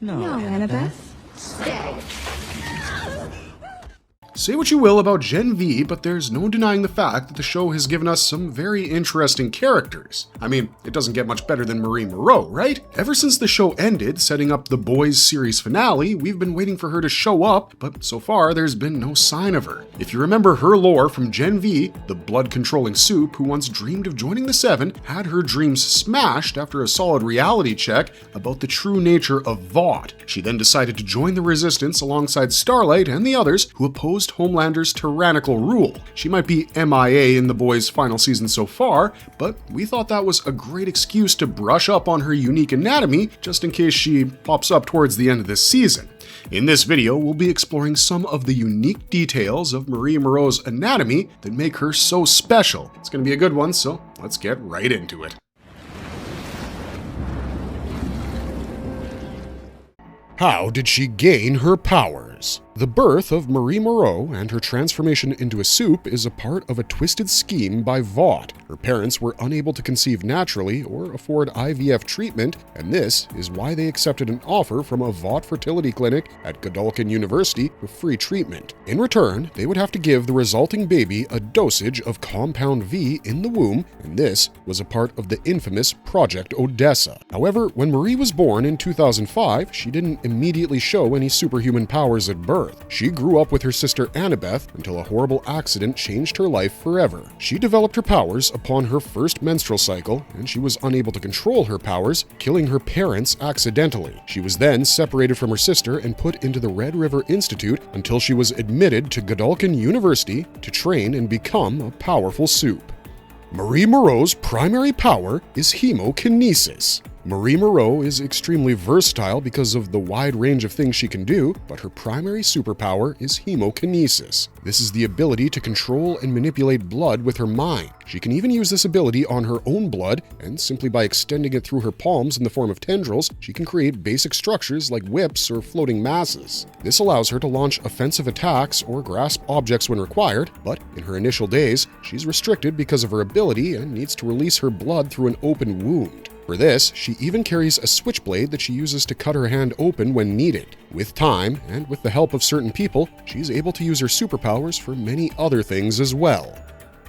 No, Annabeth. Stay. Say what you will about Gen V, but there's no denying the fact that the show has given us some very interesting characters. I mean, it doesn't get much better than Marie Moreau, right? Ever since the show ended, setting up the Boys series finale, we've been waiting for her to show up, but so far there's been no sign of her. If you remember her lore from Gen V, the blood-controlling supe who once dreamed of joining the Seven had her dreams smashed after a solid reality check about the true nature of Vought. She then decided to join the Resistance alongside Starlight and the others who opposed Homelander's tyrannical rule. She might be MIA in the Boys' final season so far, but we thought that was a great excuse to brush up on her unique anatomy just in case she pops up towards the end of this season. In this video, we'll be exploring some of the unique details of Marie Moreau's anatomy that make her so special. It's going to be a good one, so let's get right into it. How did she gain her powers? The birth of Marie Moreau and her transformation into a supe is a part of a twisted scheme by Vought. Her parents were unable to conceive naturally or afford IVF treatment, and this is why they accepted an offer from a Vought fertility clinic at Godolphin University for free treatment. In return, they would have to give the resulting baby a dosage of compound V in the womb, and this was a part of the infamous Project Odessa. However, when Marie was born in 2005, she didn't immediately show any superhuman powers at birth. She grew up with her sister Annabeth until a horrible accident changed her life forever. She developed her powers upon her first menstrual cycle, and she was unable to control her powers, killing her parents accidentally. She was then separated from her sister and put into the Red River Institute until she was admitted to Godolphin University to train and become a powerful supe. Marie Moreau's primary power is hemokinesis. Marie Moreau is extremely versatile because of the wide range of things she can do, but her primary superpower is hemokinesis. This is the ability to control and manipulate blood with her mind. She can even use this ability on her own blood, and simply by extending it through her palms in the form of tendrils, she can create basic structures like whips or floating masses. This allows her to launch offensive attacks or grasp objects when required, but in her initial days, she's restricted because of her ability and needs to release her blood through an open wound. For this, she even carries a switchblade that she uses to cut her hand open when needed. With time, and with the help of certain people, she's able to use her superpowers for many other things as well.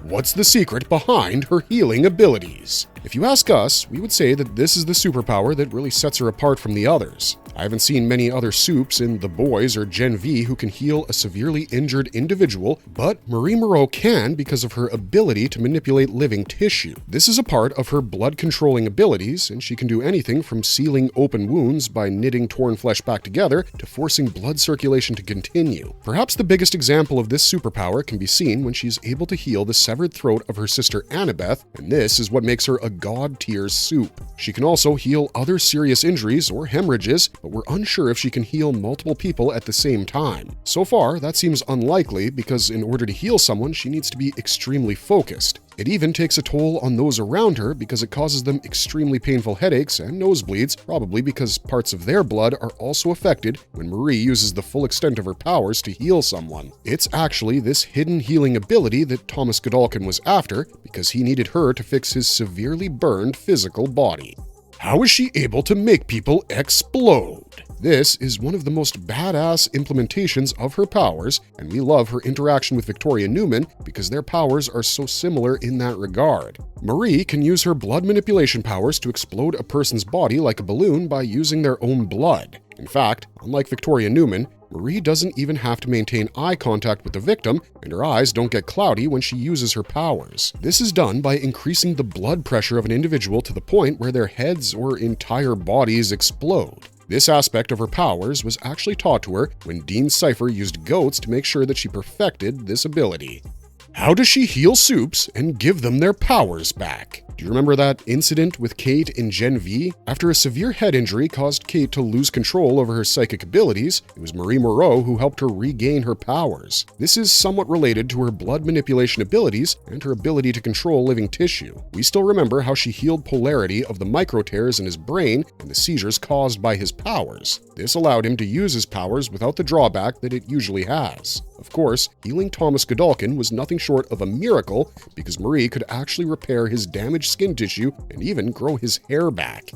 What's the secret behind her healing abilities? If you ask us, we would say that this is the superpower that really sets her apart from the others. I haven't seen many other supes in The Boys or Gen V who can heal a severely injured individual, but Marie Moreau can because of her ability to manipulate living tissue. This is a part of her blood-controlling abilities, and she can do anything from sealing open wounds by knitting torn flesh back together to forcing blood circulation to continue. Perhaps the biggest example of this superpower can be seen when she's able to heal the severed throat of her sister Annabeth, and this is what makes her a god-tier supe. She can also heal other serious injuries or hemorrhages, but we're unsure if she can heal multiple people at the same time. So far, that seems unlikely because in order to heal someone, she needs to be extremely focused. It even takes a toll on those around her because it causes them extremely painful headaches and nosebleeds, probably because parts of their blood are also affected when Marie uses the full extent of her powers to heal someone. It's actually this hidden healing ability that Thomas Godolphin was after because he needed her to fix his severely burned physical body. How is she able to make people explode? This is one of the most badass implementations of her powers, and we love her interaction with Victoria Newman because their powers are so similar in that regard. Marie can use her blood manipulation powers to explode a person's body like a balloon by using their own blood. In fact, unlike Victoria Newman, Marie doesn't even have to maintain eye contact with the victim, and her eyes don't get cloudy when she uses her powers. This is done by increasing the blood pressure of an individual to the point where their heads or entire bodies explode. This aspect of her powers was actually taught to her when Dean Cypher used goats to make sure that she perfected this ability. How does she heal supes and give them their powers back? Do you remember that incident with Kate in Gen V? After a severe head injury caused Kate to lose control over her psychic abilities, it was Marie Moreau who helped her regain her powers. This is somewhat related to her blood manipulation abilities and her ability to control living tissue. We still remember how she healed polarity of the micro tears in his brain and the seizures caused by his powers. This allowed him to use his powers without the drawback that it usually has. Of course, healing Thomas Godolphin was nothing short of a miracle because Marie could actually repair his damaged skin tissue and even grow his hair back.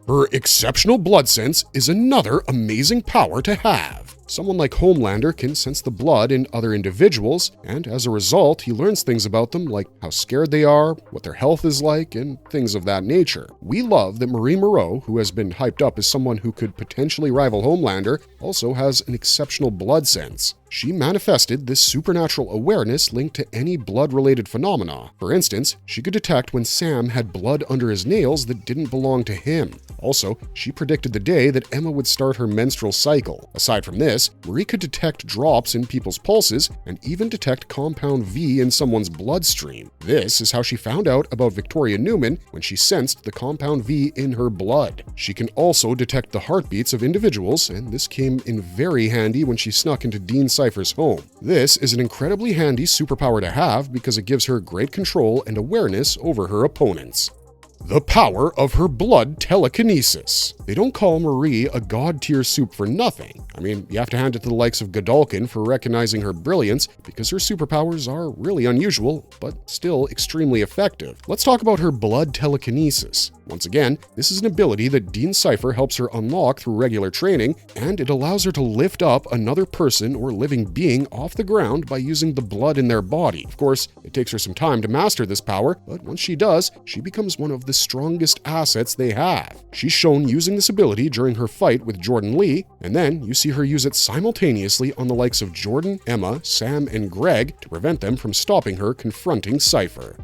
Her exceptional blood sense is another amazing power to have. Someone like Homelander can sense the blood in other individuals, and as a result, he learns things about them like how scared they are, what their health is like, and things of that nature. We love that Marie Moreau, who has been hyped up as someone who could potentially rival Homelander, also has an exceptional blood sense. She manifested this supernatural awareness linked to any blood-related phenomena. For instance, she could detect when Sam had blood under his nails that didn't belong to him. Also, she predicted the day that Emma would start her menstrual cycle. Aside from this, Marie could detect drops in people's pulses and even detect compound V in someone's bloodstream. This is how she found out about Victoria Newman when she sensed the compound V in her blood. She can also detect the heartbeats of individuals, and this came in very handy when she snuck into Dean Cypher's home. This is an incredibly handy superpower to have because it gives her great control and awareness over her opponents. The power of her blood telekinesis. They don't call Marie a god-tier supe for nothing. I mean, you have to hand it to the likes of Godolkin for recognizing her brilliance because her superpowers are really unusual, but still extremely effective. Let's talk about her blood telekinesis. Once again, this is an ability that Dean Cypher helps her unlock through regular training, and it allows her to lift up another person or living being off the ground by using the blood in their body. Of course, it takes her some time to master this power, but once she does, she becomes one of the strongest assets they have. She's shown using this ability during her fight with Jordan Lee, and then you see her use it simultaneously on the likes of Jordan, Emma, Sam, and Greg to prevent them from stopping her confronting Cypher.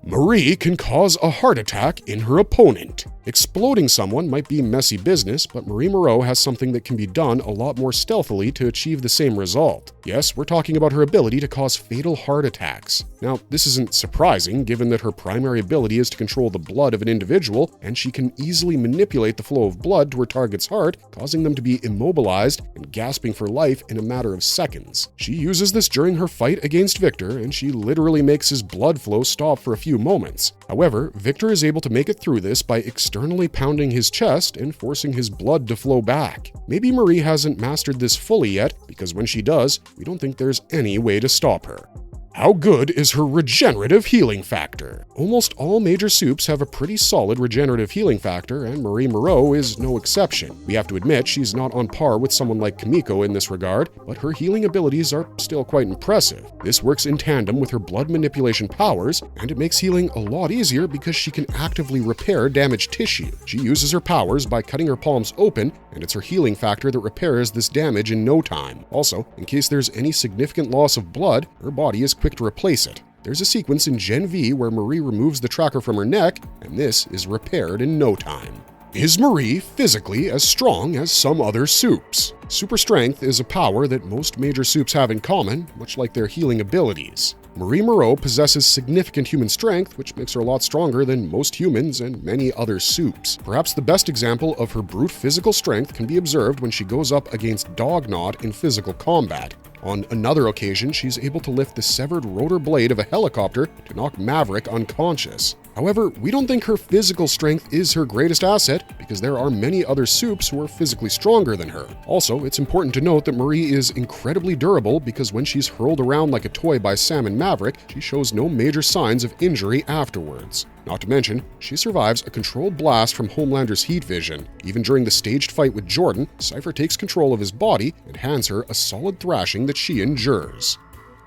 Marie can cause a heart attack in her opponent. Exploding someone might be messy business, but Marie Moreau has something that can be done a lot more stealthily to achieve the same result. Yes, we're talking about her ability to cause fatal heart attacks. Now, this isn't surprising given that her primary ability is to control the blood of an individual, and she can easily manipulate the flow of blood to her target's heart, causing them to be immobilized and gasping for life in a matter of seconds. She uses this during her fight against Victor, and she literally makes his blood flow stop for a few moments. However, Victor is able to make it through this by externally pounding his chest and forcing his blood to flow back. Maybe Marie hasn't mastered this fully yet, because when she does, we don't think there's any way to stop her. How good is her regenerative healing factor? Almost all major supes have a pretty solid regenerative healing factor, and Marie Moreau is no exception. We have to admit she's not on par with someone like Kimiko in this regard, but her healing abilities are still quite impressive. This works in tandem with her blood manipulation powers, and it makes healing a lot easier because she can actively repair damaged tissue. She uses her powers by cutting her palms open, and it's her healing factor that repairs this damage in no time. Also, in case there's any significant loss of blood, her body is quick to replace it. There's a sequence in Gen V where Marie removes the tracker from her neck, and this is repaired in no time. Is Marie physically as strong as some other supes? Super strength is a power that most major supes have in common, much like their healing abilities. Marie Moreau possesses significant human strength, which makes her a lot stronger than most humans and many other supes. Perhaps the best example of her brute physical strength can be observed when she goes up against Dognaught in physical combat. On another occasion, she's able to lift the severed rotor blade of a helicopter to knock Maverick unconscious. However, we don't think her physical strength is her greatest asset because there are many other supes who are physically stronger than her. Also, it's important to note that Marie is incredibly durable because when she's hurled around like a toy by Sam and Maverick, she shows no major signs of injury afterwards. Not to mention, she survives a controlled blast from Homelander's heat vision. Even during the staged fight with Jordan, Cypher takes control of his body and hands her a solid thrashing that she endures.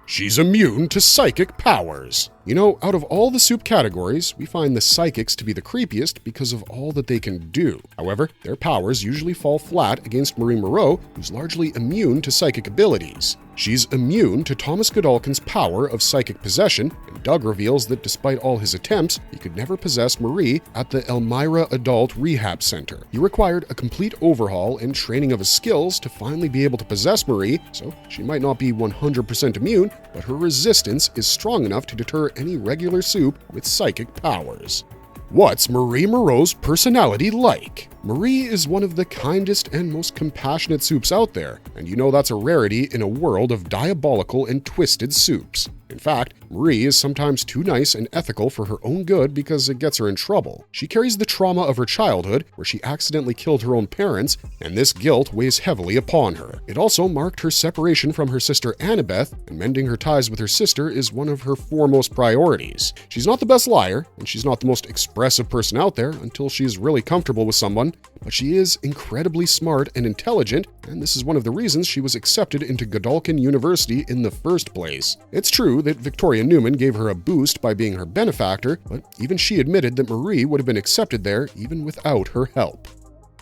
She's immune to psychic powers. You know, out of all the supe categories, we find the psychics to be the creepiest because of all that they can do. However, their powers usually fall flat against Marie Moreau, who's largely immune to psychic abilities. She's immune to Thomas Godolkin's power of psychic possession, and Doug reveals that despite all his attempts, he could never possess Marie at the Elmira Adult Rehab Center. He required a complete overhaul and training of his skills to finally be able to possess Marie, so she might not be 100% immune, but her resistance is strong enough to deter any regular supe with psychic powers. What's Marie Moreau's personality like? Marie is one of the kindest and most compassionate supes out there, and you know that's a rarity in a world of diabolical and twisted supes. In fact, Marie is sometimes too nice and ethical for her own good because it gets her in trouble. She carries the trauma of her childhood, where she accidentally killed her own parents, and this guilt weighs heavily upon her. It also marked her separation from her sister Annabeth, and mending her ties with her sister is one of her foremost priorities. She's not the best liar, and she's not the most expressive person out there until she's really comfortable with someone, one, but she is incredibly smart and intelligent, and this is one of the reasons she was accepted into Godalkin University in the first place. It's true that Victoria Newman gave her a boost by being her benefactor, but even she admitted that Marie would have been accepted there even without her help.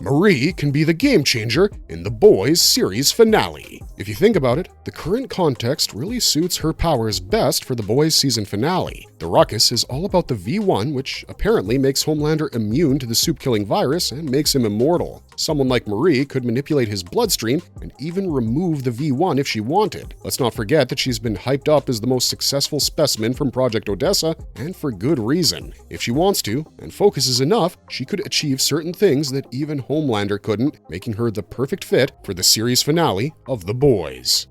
Marie can be the game changer in The Boys series finale. If you think about it, the current context really suits her powers best for The Boys season finale. The ruckus is all about the V1, which apparently makes Homelander immune to the soup-killing virus and makes him immortal. Someone like Marie could manipulate his bloodstream and even remove the V1 if she wanted. Let's not forget that she's been hyped up as the most successful specimen from Project Odessa, and for good reason. If she wants to, and focuses enough, she could achieve certain things that even Homelander couldn't, making her the perfect fit for the series finale of The Boys.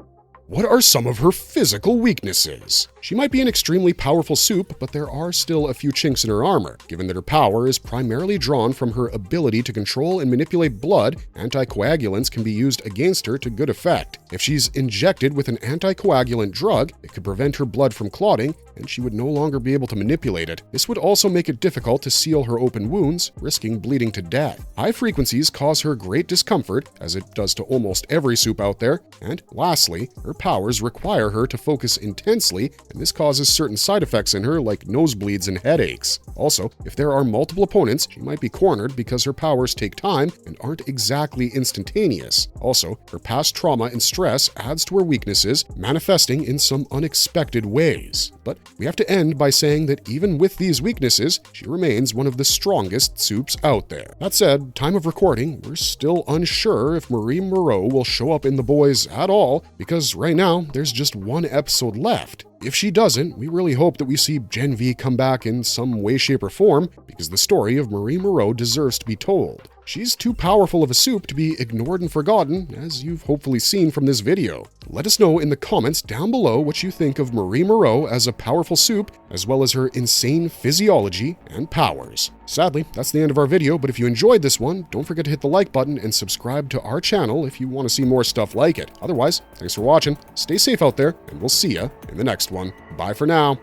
What are some of her physical weaknesses? She might be an extremely powerful supe, but there are still a few chinks in her armor. Given that her power is primarily drawn from her ability to control and manipulate blood, anticoagulants can be used against her to good effect. If she's injected with an anticoagulant drug, it could prevent her blood from clotting, and she would no longer be able to manipulate it. This would also make it difficult to seal her open wounds, risking bleeding to death. High frequencies cause her great discomfort, as it does to almost every supe out there. And lastly, her powers require her to focus intensely, and this causes certain side effects in her like nosebleeds and headaches. Also, if there are multiple opponents, she might be cornered because her powers take time and aren't exactly instantaneous. Also, her past trauma and stress adds to her weaknesses, manifesting in some unexpected ways. But we have to end by saying that even with these weaknesses, she remains one of the strongest supes out there. That said, time of recording, we're still unsure if Marie Moreau will show up in The Boys at all, because right now, there's just one episode left. If she doesn't, we really hope that we see Gen V come back in some way, shape, or form, because the story of Marie Moreau deserves to be told. She's too powerful of a supe to be ignored and forgotten, as you've hopefully seen from this video. Let us know in the comments down below what you think of Marie Moreau as a powerful supe, as well as her insane physiology and powers. Sadly, that's the end of our video, but if you enjoyed this one, don't forget to hit the like button and subscribe to our channel if you want to see more stuff like it. Otherwise, thanks for watching, stay safe out there, and we'll see ya in the next one. Bye for now.